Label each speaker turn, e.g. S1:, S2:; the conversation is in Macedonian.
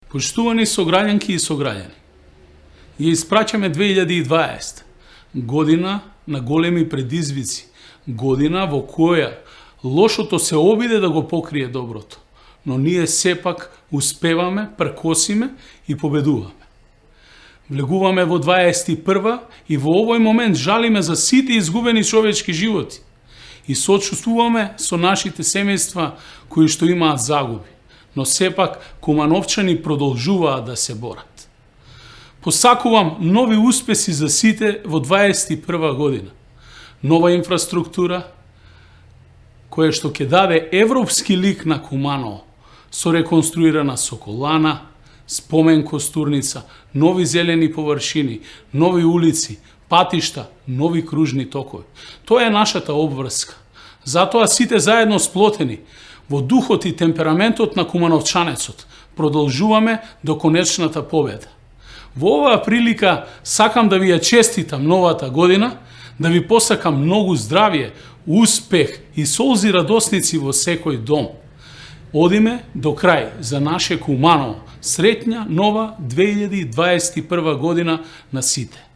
S1: Поштувани сограѓанки и сограѓани, ја испраќаме 2020, година на големи предизвици, година во која лошото се обиде да го покрие доброто, но ние сепак успеваме, пркосиме и победуваме. Влегуваме во 21 и во овој момент жалиме за сите изгубени човечки животи и сочувствуваме со нашите семејства кои што имаат загуби, но сепак кумановчани продолжуваат да се борат. Посакувам нови успеси за сите во 21 година. Нова инфраструктура, која што ќе даде европски лик на Куманово, со реконструирана соколана, спомен костурница, нови зелени површини, нови улици, патишта, нови кружни токови. Тоа е нашата обврска. Затоа сите заедно сплотени, во духот и темпераментот на кумановчанецот, продолжуваме до конечната победа. Во оваа прилика сакам да ви ја честитам новата година, да ви посакам многу здравје, успех и солзи радосници во секој дом. Одиме до крај за наше Куманово. Среќна нова 2021 година на сите.